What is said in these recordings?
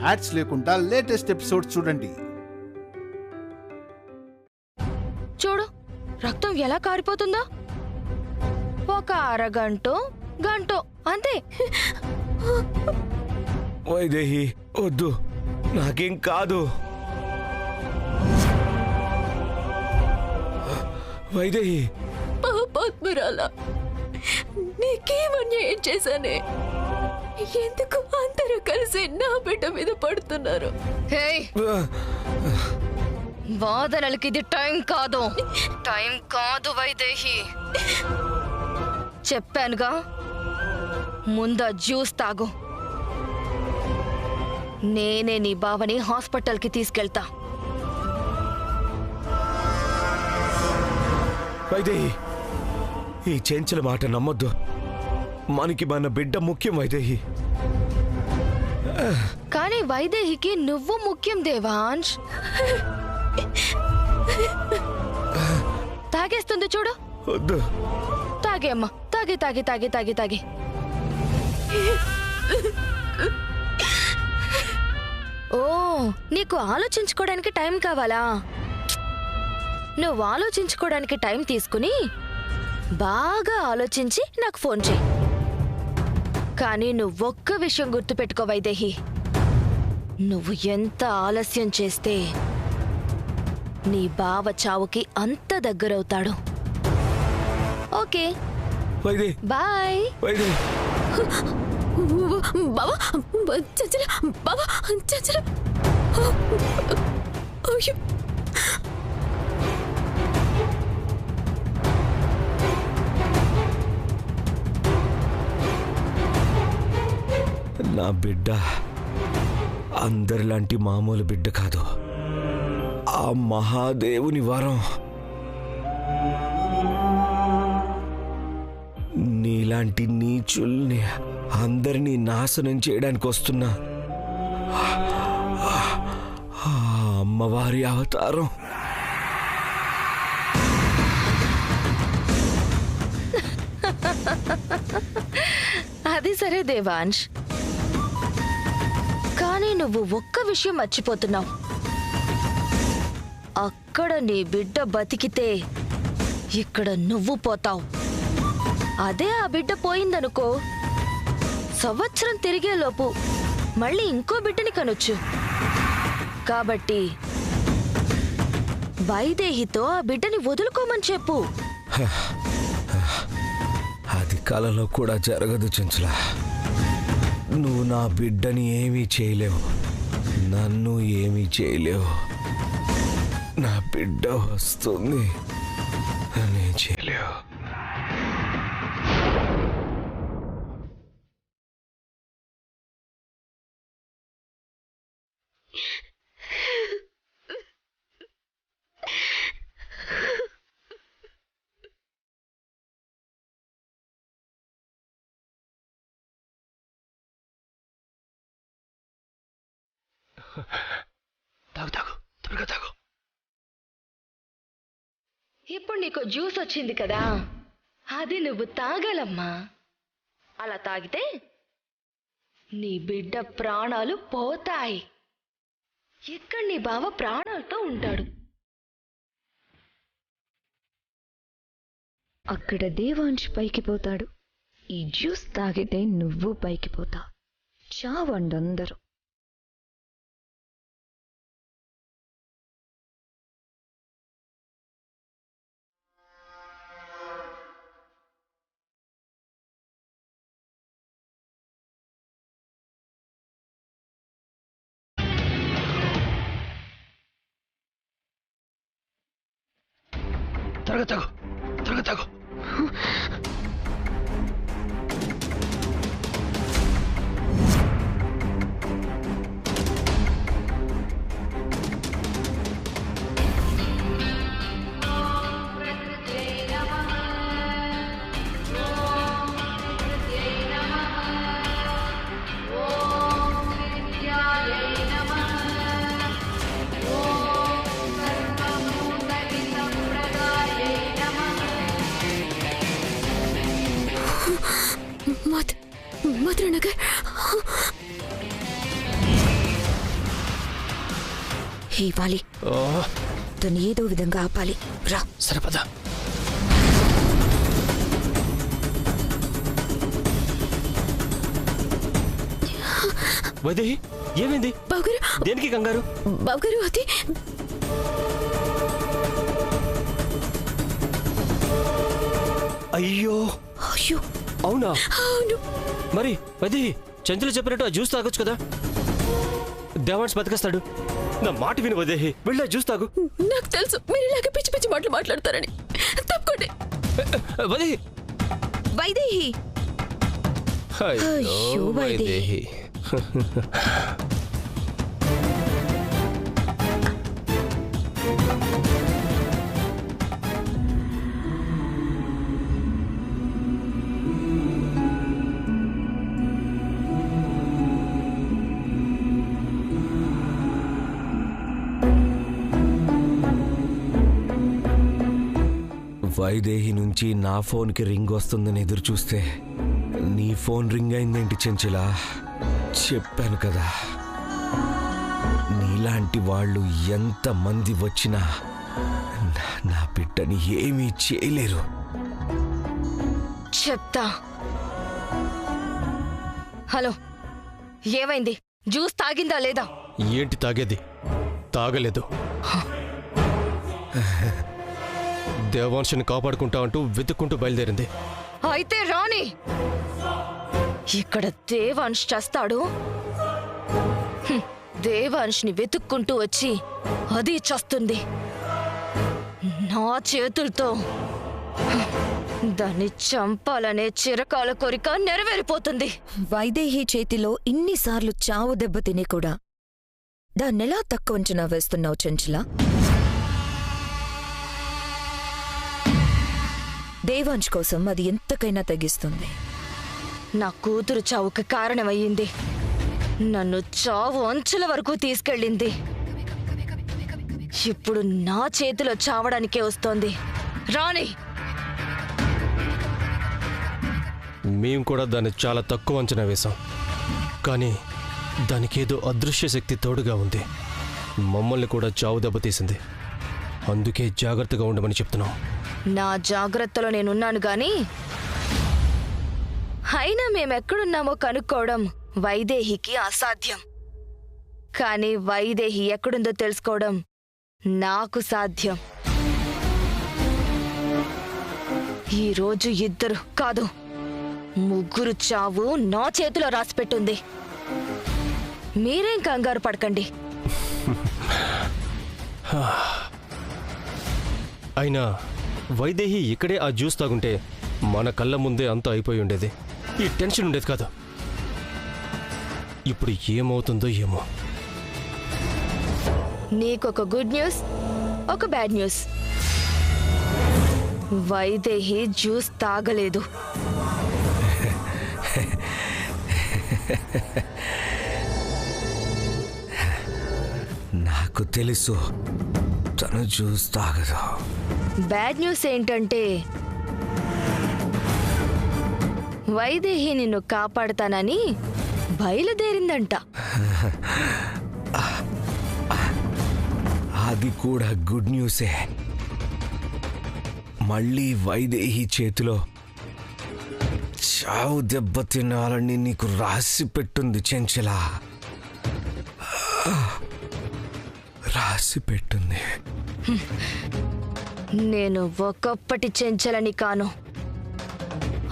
Ads లేకుండా latest episode చూడండి. చూడు రక్తం ఎలా కారిపోతుందో. ఒక అరగంటో గంటో అంతే. వైదేహి వద్దు, నాకేం కాదు. వైదేహి పాపాత్మురాలా, నీకేమన్యాయం చేశానే? ఎందుకు అందరూ కలిసి నా బిడ్డ మీద పడుతున్నారు? వాదనలకి ఇది టైం కాదు, టైం కాదు వైదేహి. చెప్పానుగా, ముందా జ్యూస్ తాగు. నేనే నీ బావని హాస్పిటల్కి తీసుకెళ్తా. వైదేహి, ఈ చెంచల మాట నమ్మొద్దు. మనకి మన బిడ్డ ముఖ్యం వైదేహి. కానీ వైదేహికి నువ్వు ముఖ్యం దేవాంశ్. తాగేస్తుంది చూడు. వద్దు. తాగే అమ్మా, తాగి తాగి తాగి తాగి తాగి. ఓ, నీకు ఆలోచించుకోవడానికి టైం కావాలా? నువ్వు ఆలోచించుకోవడానికి టైం తీసుకుని బాగా ఆలోచించి నాకు ఫోన్ చేయి. కానీ నువ్వొక్క విషయం గుర్తుపెట్టుకో వైదేహి, నువ్వు ఎంత ఆలస్యం చేస్తే నీ బావ చావుకి అంత దగ్గరవుతాడు. Okay bye. బావా చచ్చల, బావా చచ్చల. అయ్యో, నా బిడ్డ అందరిలాంటి మామూలు బిడ్డ కాదు. ఆ మహాదేవుని వరం. నీలాంటి నీచుల్ని అందరినీ నాశనం చేయడానికి వస్తున్నా ఆ అమ్మవారి అవతారం. అది సరే దేవాంశ్, కానీ నువ్వు ఒక్క విషయం మర్చిపోతున్నావు. అక్కడ నీ బిడ్డ బతికితే ఇక్కడ నువ్వు పోతావు. అదే ఆ బిడ్డ పోయిందనుకో, సంవత్సరం తిరిగేలోపు మళ్ళీ ఇంకో బిడ్డని కనొచ్చు. కాబట్టి వైదేహితో ఆ బిడ్డని వదులుకోమని చెప్పు. అది కలలో కూడా జరగదు చెంచులా. నువ్వు నా బిడ్డని ఏమీ చేయలేవు, నన్ను ఏమీ చేయలేవు. నా బిడ్డ వస్తుంది, నన్నేం చేయలేవు. తాగు తాగు, త్వరగా తాగు. ఇప్పుడు నీకు జ్యూస్ వచ్చింది కదా, అది నువ్వు తాగాలమ్మా. అలా తాగితే నీ బిడ్డ ప్రాణాలు పోతాయి. ఇక్కడ నీ బావ ప్రాణాలతో ఉంటాడు. అక్కడ దేవాంశ్ పైకి పోతాడు. ఈ జ్యూస్ తాగితే నువ్వు పైకి పోతావు. చావండి అందరూ. త్వరగా తాగు, త్వరగా తాగు. ఇవ్వాలి. తను ఏదో విధంగా ఆపాలి. రా. సరిపదా. వైదేహి ఏమైంది? బావగారు, దేనికి కంగారు? బావగారు అది అయ్యో అయ్యో. అవునా? అవును. మరి వైదేహి చెంచులు చెప్పినట్టు ఆ జ్యూస్ తాగొచ్చు కదా. దేవాన్స్ బతికేస్తాడు. నా మాట విను వైదేహి, వెళ్ళి ఆ జ్యూస్ తాగు. నాకు తెలుసు మీరు ఇలాగ పిచ్చి పిచ్చి మాటలు మాట్లాడతారని. తప్పకోండి. వైదేహి. వైదేహి. అయ్యో వైదేహి. వైదేహి నుంచి నా ఫోన్కి రింగ్ వస్తుందని ఎదురు చూస్తే నీ ఫోన్ రింగ్ అయిందేంటి చెంచులా? చెప్పాను కదా, నీలాంటి వాళ్ళు ఎంతమంది వచ్చినా నా బిడ్డని ఏమీ చేయలేరు. చెప్తా. హలో, ఏమైంది? జ్యూస్ తాగిందా లేదా? ఏంటి తాగేది? తాగలేదు. దేవాంశని కాపాడుకుంటా అంటూ వెతుక్కుంటూ బయలుదేరింది. అయితే రాని. ఇక్కడ దేవాంశ్ చేస్తాడు. దేవాంశ్ని వెతుక్కుంటూ వచ్చి అది చస్తుంది. నా చేతులతో దాన్ని చంపాలనే చిరకాల కోరిక నెరవేరిపోతుంది. వైదేహి చేతిలో ఇన్నిసార్లు చావు దెబ్బతిని కూడా దాన్నెలా తక్కువ అంచనా వేస్తున్నావు చెంచులా? దేవాంశ్ కోసం అది ఎంతకైనా తగ్గిస్తుంది. నా కూతురు చావుకి కారణమయ్యింది. నన్ను చావు అంచుల వరకు తీసుకెళ్ళింది. ఇప్పుడు నా చేతిలో చావడానికే వస్తోంది. రాణి, మేం కూడా దాన్ని చాలా తక్కువ అంచనా వేశాం. కానీ దానికేదో అదృశ్య శక్తి తోడుగా ఉంది. మమ్మల్ని కూడా చావు దెబ్బతీసింది. అందుకే జాగ్రత్తగా ఉండమని చెప్తున్నాం. నా జాగ్రత్తలో నేనున్నాను గాని అయినా మేమెక్కడున్నామో కనుక్కోవడం వైదేహికి అసాధ్యం. కానీ వైదేహి ఎక్కడుందో తెలుసుకోవడం నాకు సాధ్యం. ఈరోజు 2 కాదు 3 చావు నా చేతిలో రాసిపెట్టుంది. మీరేం కంగారు పడకండి. అయినా వైదేహి ఇక్కడే ఆ జ్యూస్ తాగుంటే మన కళ్ళ ముందే అంతా అయిపోయి ఉండేది. ఈ టెన్షన్ ఉండేది కాదు. ఇప్పుడు ఏమవుతుందో ఏమో. నీకొక గుడ్ న్యూస్, ఒక బ్యాడ్ న్యూస్. వైదేహి జ్యూస్ తాగలేదు. నాకు తెలుసు తను జ్యూస్ తాగదు. బ్యాడ్ న్యూస్ ఏంటంటే వైదేహి నిన్ను కాపాడతానని బయలుదేరిందంట. అది కూడా గుడ్ న్యూసే. మళ్ళీ వైదేహి చేతిలో చావు దెబ్బ తినాలని నీకు రాసి పెట్టుంది చెంచలా. రాసి పెట్టుంది. నేను ఒకప్పటి చెంచలని కాను.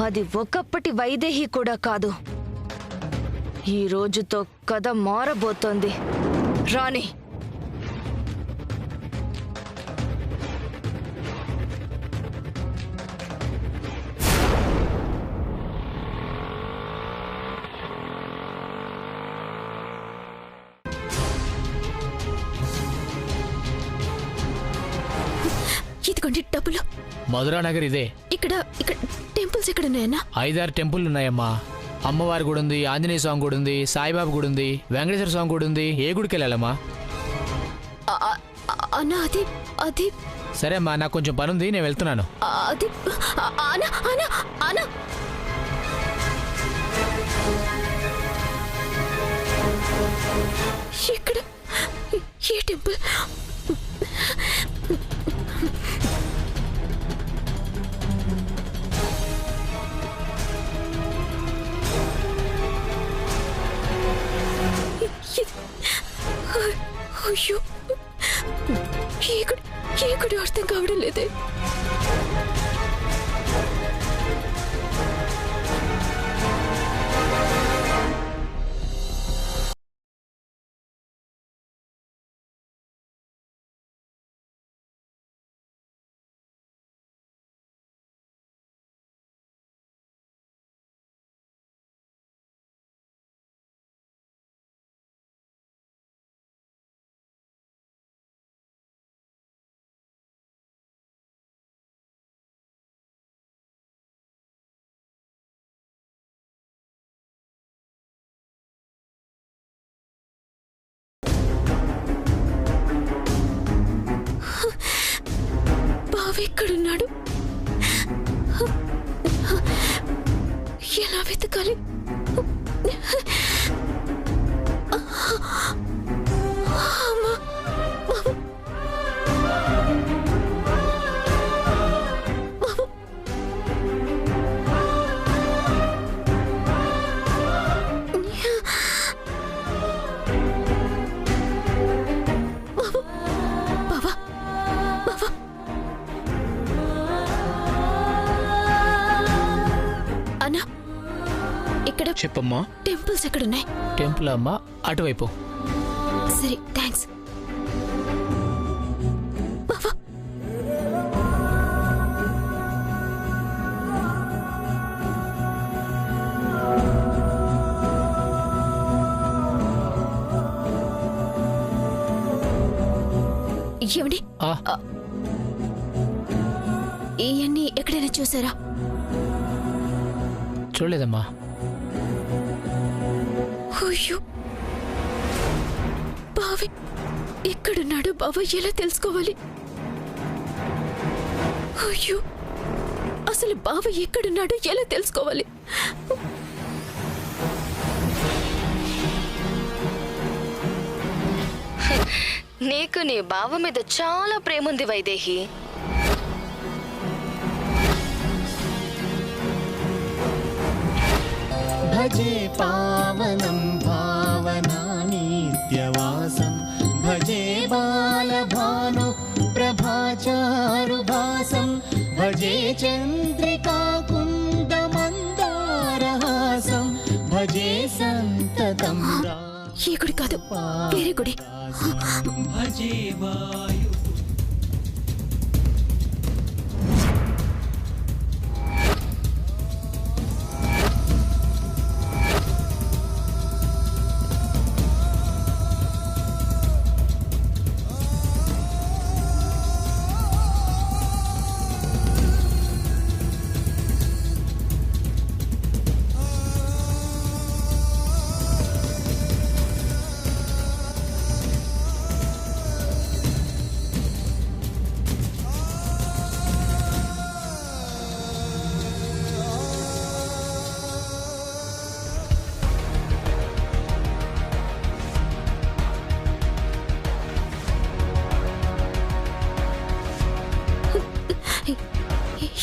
అది ఒకప్పటి వైదేహి కూడా కాదు. ఈ రోజుతో కథ మారబోతోంది. రాణి, ఇదిగోండి డబ్బులు. మధురా నగర్ ఇదే. ఇక్కడ ఇక్కడ టెంపుల్స్ ఎక్కడ ఉన్నాయన్నా? 5-6 టెంపుల్ ఉన్నాయమ్మా. అమ్మవారి గుడి ఉంది, ఆంజనేయ స్వామి గుడి ఉంది, సాయిబాబా గుడి ఉంది, వెంకటేశ్వర స్వామి గుడి ఉంది. ఏ గుడికి వెళ్ళాలమ్మా? అన్నా అది అది సరే అమ్మా, నాకు కొంచెం పని ఉంది, నేను వెళ్తున్నాను. అది అన్నా అన్నా అన్నా ఇక్కడ ఏ టెంపుల్? అయ్యో ఇక్కడ అర్థం కావడం లేదే. ఎక్కడున్నాడు? ఎలా వెతకాలి? చెప్పమ్మా. టెంపుల్స్ ఎక్కడున్నాయి? టెంపుల్ అమ్మా అటువైపు. సరే థ్యాంక్స్. ఏమండి ఇవన్నీ ఎక్కడైనా చూసారా? చూడలేదమ్మా. అయ్యో బావి ఎక్కడున్నాడు? బావ ఎలా తెలుసుకోవాలి? అయ్యో అసలు బావ ఎక్కడున్నాడు ఎలా తెలుసుకోవాలి? నీకు నీ బావ మీద చాలా ప్రేముంది వైదేహి. భజే పావనం భావనా నిత్యవాసం భజే బాలభాను ప్రభాచారుభాసం భజే చంద్రికాకుండమందారహాసం భజే సంతతం ఈ గుడి కాదు, వేరే గుడి. భజే వాయు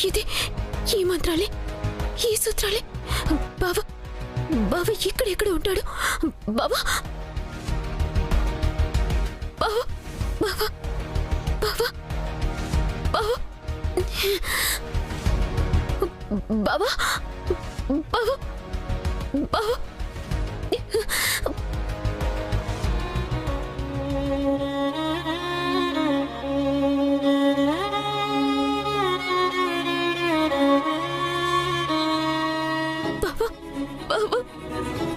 ఇది ఈ మంత్రాలే, ఈ సూత్రాలే. బావా బావా ఎక్కడెక్కడ ఉంటాడు? బావా బావా బావా బావా బావా బావా బావా బావా బావా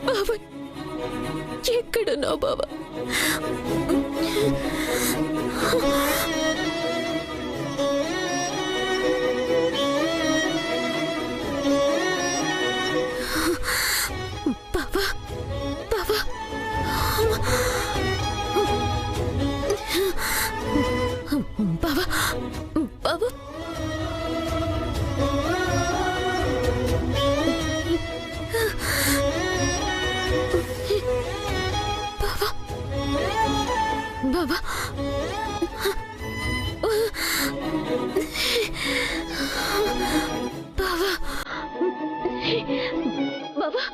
బావా ఎక్కడున్నావు బావా? బావా బావా బావా బావా బావా బావా బావా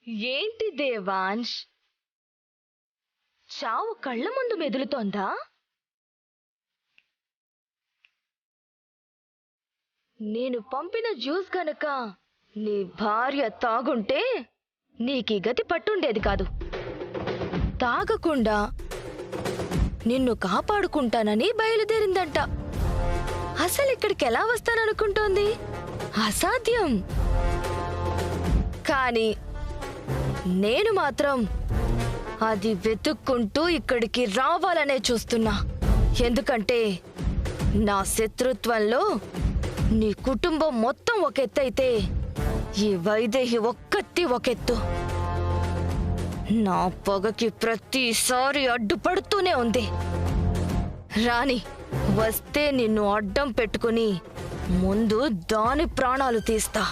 ఏంటి దేవాంశ్, చావు కళ్ళ ముందు మెదులుతోందా? నేను పంపిన జ్యూస్ గనక నీ భార్య తాగుంటే నీకీ గతి పట్టుండేది కాదు. తాగకుండా నిన్ను కాపాడుకుంటానని బయలుదేరిందంట. అసలు ఇక్కడికి ఎలా వస్తాననుకుంటోంది? అసాధ్యం. కానీ నేను మాత్రం అది వెతుక్కుంటూ ఇక్కడికి రావాలనే చూస్తున్నా. ఎందుకంటే నా శత్రుత్వంలో నీ కుటుంబం మొత్తం ఒక ఎత్తైతే ఈ వైదేహి ఒక్కత్తి ఒకెత్తు. నా పొగకి ప్రతిసారి అడ్డుపడుతూనే ఉంది. రాణి వస్తే నిన్ను అడ్డం పెట్టుకుని ముందు దాని ప్రాణాలు తీస్తా.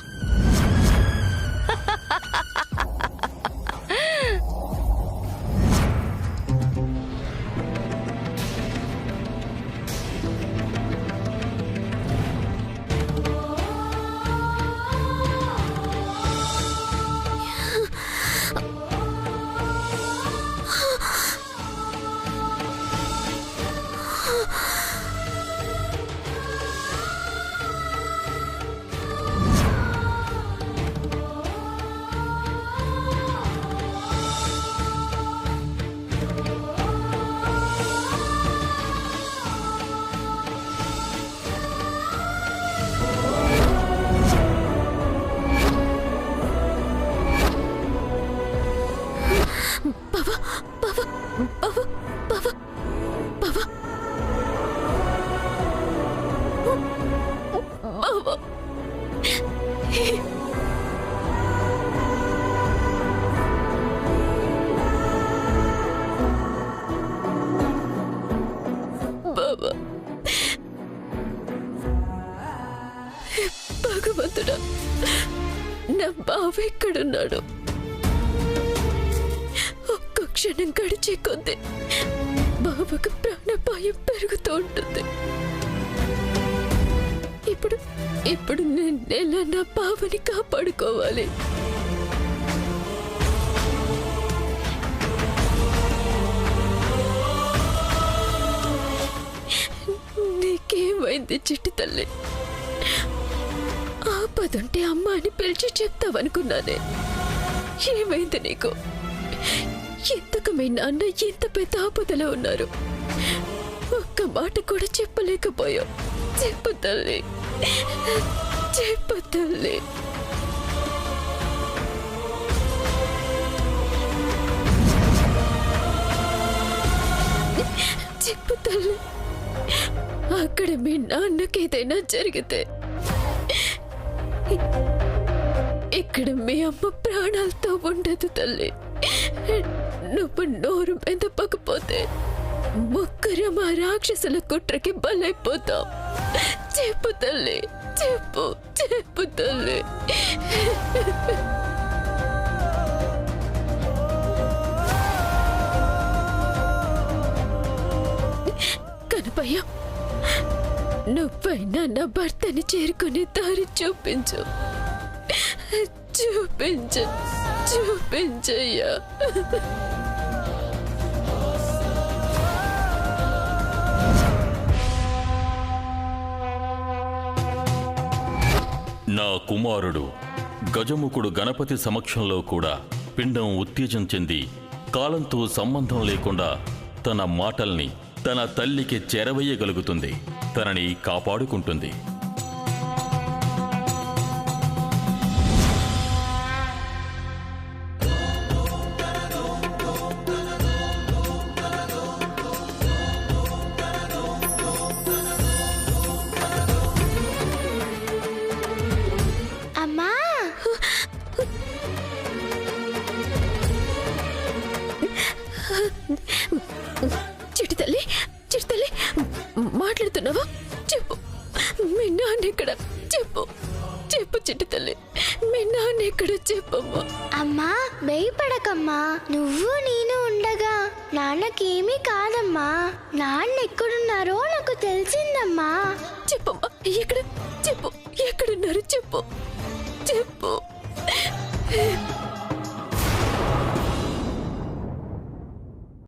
భగవంతుడా, నా బావ ఎక్కడున్నాడు? ఒక్క క్షణం గడిచే కొద్దీ బావకు ప్రాణాపాయం పెరుగుతూ ఉంటుంది. ఇప్పుడు నేను ఎలా నా బావని కాపాడుకోవాలి? నీకేమైంది చిట్టి తల్లి? ఆపదుంటే అమ్మ అని పిలిచి చెప్తావనుకున్నానే. ఏమైంది నీకు? ఎంతకు మీ నాన్న ఎంత పెద్ద ఆపదలో ఉన్నారు? ఒక్క మాట కూడా చెప్పలేకపోయావు. చెప్పు తల్లి, చెప్పు తల్లి. చెప్పు తల్లి. అక్కడ మీ నాన్నకి ఏదైనా జరిగితే ఇక్కడ మీ అమ్మ ప్రాణాలతో ఉండదు తల్లి. నువ్వు నోరు మెదపకపోతే ముగ్గురం ఆ రాక్షసుల కుట్రకి బలైపోతాం. చెప్పు తల్లి, చెప్పు, చెప్పు తల్లి. కనపయ్య, నువ్వైనా నా భర్తని చేరుకునే దారి చూపించు. చూపించు, చూపించయ్యా. నా కుమారుడు గజముఖుడు గణపతి సమక్షంలో కూడా పిండం ఉత్తేజం చెంది కాలంతో సంబంధం లేకుండా తన మాటల్ని తన తల్లికి చేరవేయగలుగుతుంది, తనని కాపాడుకుంటుంది. చిట్టి తల్లి, చిట్టి తల్లి, మాట్లాడుతున్నావా? చెప్పు, మీ నాన్న ఎక్కడ? చెప్పు, చెప్పు చిట్టి తల్లి, మీ నాన్న ఎక్కడ? చెప్పమ్మా. అమ్మా, భయపడకమ్మా. నువ్వు నేను ఉండగా నాన్నకేమీ కాదమ్మా. నాన్న ఎక్కడున్నారో నాకు తెలిసిందమ్మా. చెప్పమ్మా, ఎక్కడ? చెప్పు, ఎక్కడున్నారు? చెప్పు, చెప్పు.